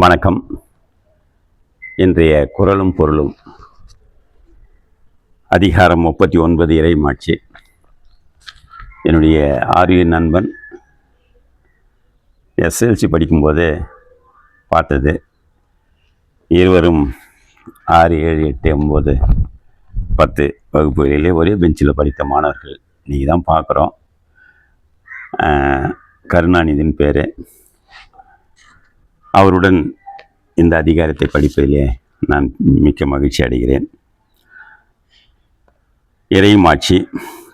வணக்கம். இன்றைய குரலும் பொருளும் அதிகாரம் 39 இறைமாட்சி. என்னுடைய ஆரிய நண்பன் எஸ்எல்சி படிக்கும்போது பார்த்தது. இருவரும் 6, 7, 8, 9, 10 வகுப்புகளிலே ஒரே பெஞ்சில் படித்த மாணவர்கள். இன்றைக்கி தான் பார்க்குறோம். கருணாநிதியின் பேர். அவருடன் இந்த அதிகாரத்தை படிப்பதிலே நான் மிக்க மகிழ்ச்சி அடைகிறேன். இறைமாட்சி.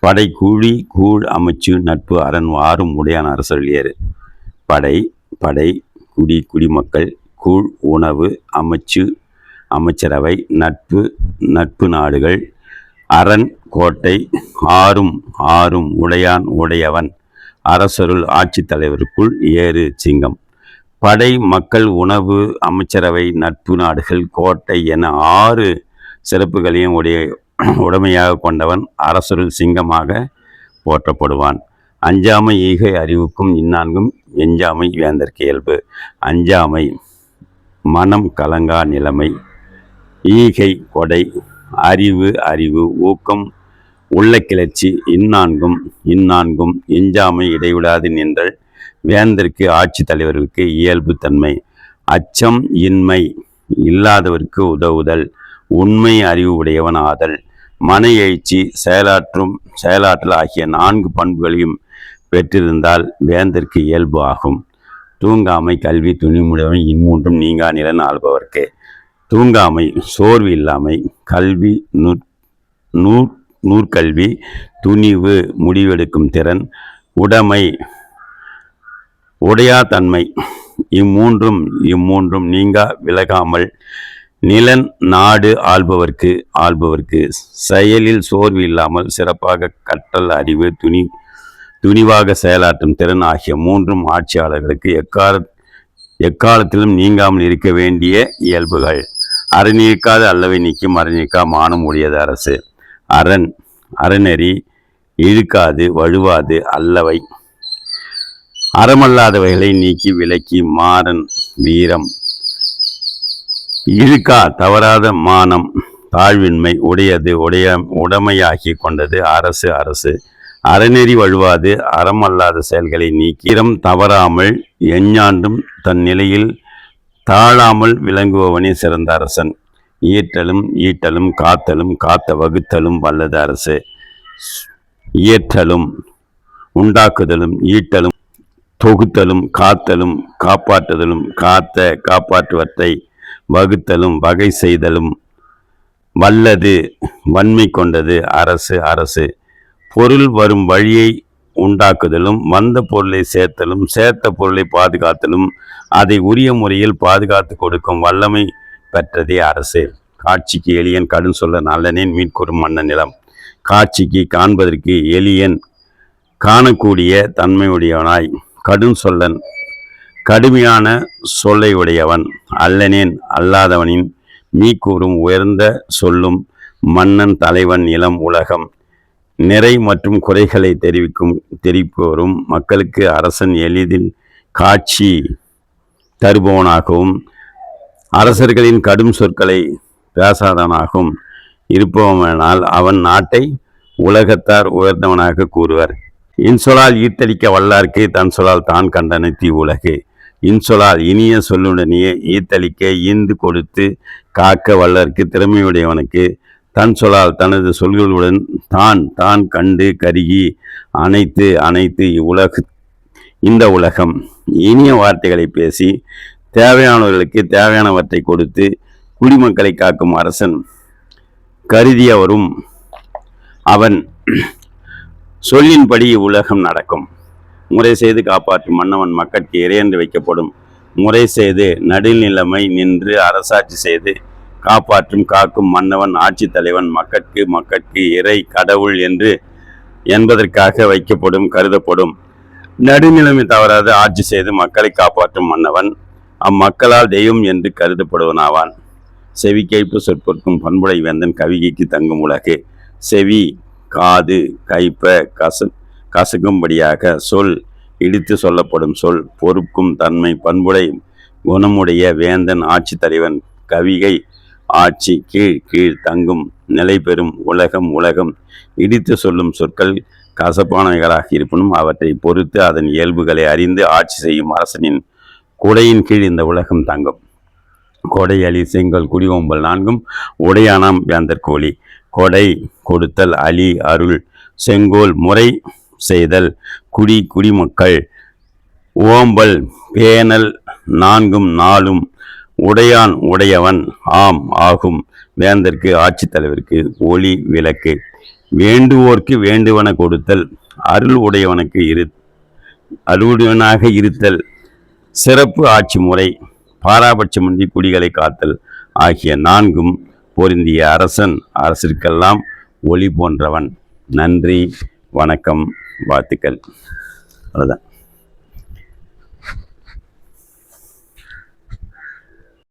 படை கூழி கூழ் அமைச்சு நட்பு அரண் ஆறும் உடையான அரசர்கள் ஏறு. படை படை குடி குடிமக்கள், கூழ் உணவு, அமைச்சு அமைச்சரவை, நட்பு நட்பு நாடுகள், அரண் கோட்டை, ஆறும் ஆறும் உடையான் உடையவன், அரசருள் ஆட்சி தலைவருக்குள் ஏறு சிங்கம். படை மக்கள் உணவு அமைச்சரவை நட்பு நாடுகள் கோட்டை என 6 சிறப்புகளையும் உடைமையாக கொண்டவன் அரசருள் சிங்கமாக போற்றப்படுவான். அஞ்சாமை ஈகை அறிவுக்கும் இந்நான்கும் எஞ்சாமை வேந்தற்கு இயல்பு. அஞ்சாமை மனம் கலங்கா நிலைமை, ஈகை கொடை, அறிவு ஊக்கம் உள்ள கிளர்ச்சி, இந்நான்கும் எஞ்சாமை இடைவிடாது நின்றல் வேந்தருக்கு ஆட்சி தலைவர்களுக்கு இயல்பு தன்மை. அச்சம் இன்மை இல்லாதவருக்கு உதவுதல், உண்மை அறிவு உடையவன் ஆதல், மன எழுச்சி செயலாற்றல் ஆகிய 4 பண்புகளையும் பெற்றிருந்தால் வேந்தற்கு இயல்பு ஆகும். தூங்காமை கல்வி துணிமுடையவன் இம்மூன்றும் நீங்கா நிலன் ஆள்பவர்க்கு. தூங்காமை சோர்வு இல்லாமை, கல்வி நூற்கல்வி, துணிவு முடிவெடுக்கும் திறன், உடைமை உடையா தன்மை, இம்மூன்றும் நீங்கா விலகாமல் நிலன் நாடு ஆள்பவர்க்கு. செயலில் சோர்வு இல்லாமல் சிறப்பாக கற்றல் அறிவு, துணிவாக செயலாற்றும் திறன் ஆகிய 3 ஆட்சியாளர்களுக்கு எக்காலத்திலும் நீங்காமல் இருக்க வேண்டிய இயல்புகள். அறநீக்காத அல்லவை நீக்கி மறைநீக்கா மானம் உடையது அரசு. அறநெறி இழுக்காது வழுவாது அல்லவை அறமல்லாதவைகளை நீக்கி விலக்கி மாறன் வீரம். இழுக்கா தவறாத மானம் தாழ்வின்மை உடையது உடைமையாகி கொண்டது அரசு. அறநெறி வழுவாது அறமல்லாத செயல்களை நீக்கி தவறாமல் எஞ்ஞாண்டும் தன் நிலையில் தாழாமல் விளங்குபவனே சிறந்த அரசன். ஈட்டலும் காத்தலும் காத்த வகுத்தலும் வல்லது அரசு. இயற்றலும் உண்டாக்குதலும் ஈட்டலும் தொகுத்தலும் காத்தலும் காப்பாற்றுதலும் காப்பாற்றுவற்றை வகுத்தலும் வகை செய்தலும் வல்லது வன்மை கொண்டது அரசு. பொருள் வரும் வழியை உண்டாக்குதலும் வந்த பொருளை சேர்த்தலும் சேர்த்த பொருளை பாதுகாத்தலும் அதை உரிய முறையில் பாதுகாத்து கொடுக்கும் வல்லமை பெற்றதே அரசு. காட்சிக்கு எளியன் கடும் சொல்ல நல்லனேன் மீட்கொடும் மன்ன நிலம். காட்சிக்கு காண்பதற்கு எளியன் காணக்கூடிய தன்மையுடையவனாய் கடும் சொல்லன் கடுமையான சொல்லை உடையவன் அல்லனேன் அல்லாதவனின் மீக்கூறும் உயர்ந்த சொல்லும் மன்னன் தலைவன் நிலம் உலகம். நிறை மற்றும் குறைகளை தெரிவிப்பவரும் மக்களுக்கு அரசன் எளிதில் காட்சி தருபவனாகவும் அரசர்களின் கடும் சொற்களை பேசாதவனாகவும் இருப்பவனால் அவன் நாட்டை உலகத்தார் உயர்ந்தவனாக கூறுவர். இன்சொலால் ஈர்த்தளிக்க வல்லார்க்கு தன் சொலால் தான் கண்டன தீ உலகு. இன்சொலால் இனிய சொல்லுடனேயே ஈர்த்தளிக்க ஈந்து கொடுத்து காக்க வல்லர்க்கு திறமையுடையவனுக்கு தன் சொலால் தனது சொல்களுடன் தான் கண்டு கருகி அனைத்து இந்த உலகம். இனிய வார்த்தைகளை பேசி தேவையானவர்களுக்கு தேவையானவற்றை கொடுத்து குடிமக்களை காக்கும் அரசன் கருதியவரும் அவன் சொல்லின்படி உலகம் நடக்கும். முறை செய்து காப்பாற்றும் மன்னவன் மக்கட்கு இறையென்று வைக்கப்படும். முறை செய்து நடுநிலைமை நின்று அரசாட்சி செய்து காக்கும் மன்னவன் ஆட்சி தலைவன் மக்கட்கு இறை கடவுள் என்பதற்காக கருதப்படும். நடுநிலைமை தவறாது ஆட்சி செய்து மக்களை காப்பாற்றும் மன்னவன் அம்மக்களால் தெய்வம் என்று கருதப்படுவனாவான். செவி கைப்பு சொற்பொருக்கும் பண்புடை வேந்தன் கவிகைக்கு தங்கும் உலகு. செவி காது கைப்ப கசகும்படியாக சொல் இடித்து சொல்லப்படும் சொல் பொறுக்கும் தன்மை பண்புடை குணமுடைய வேந்தன் ஆட்சி தலைவன் கவிகை ஆட்சி கீழ் கீழ் தங்கும் நிலை பெறும் உலகம் உலகம் இடித்து சொல்லும் சொற்கள் கசப்பானவைகளாக இருப்பினும் அவற்றை பொறுத்து அதன் இயல்புகளை அறிந்து ஆட்சி செய்யும் அரசனின் குடையின் கீழ் இந்த உலகம் தங்கும். கொடை அலி செங்கல் குடிகொம்பல் நான்கும் உடையானாம் வேந்தர் கோழி. கொடை கொடுத்தல், அலி அருள், செங்கோல் முறை செய்தல், குடிமக்கள், ஓம்பல் பேணல், நான்கும் நாளும், உடையான் உடையவன், ஆம் ஆகும், வேந்தற்கு ஆட்சி தலைவருக்கு ஒளி விளக்கு. வேண்டுவோர்க்கு வேண்டுவன கொடுத்தல், அருள் உடையவனுக்கு அருளுடையவனாக இருத்தல், சிறப்பு ஆட்சி முறை, பாராபட்சமின்றி குடிகளை காத்தல் ஆகிய நான்கும் பொருந்திய அரசன் அரசிற்கெல்லாம் ஒளி போன்றவன். நன்றி, வணக்கம், வாழ்த்துக்கள். அவ்வளோதான்.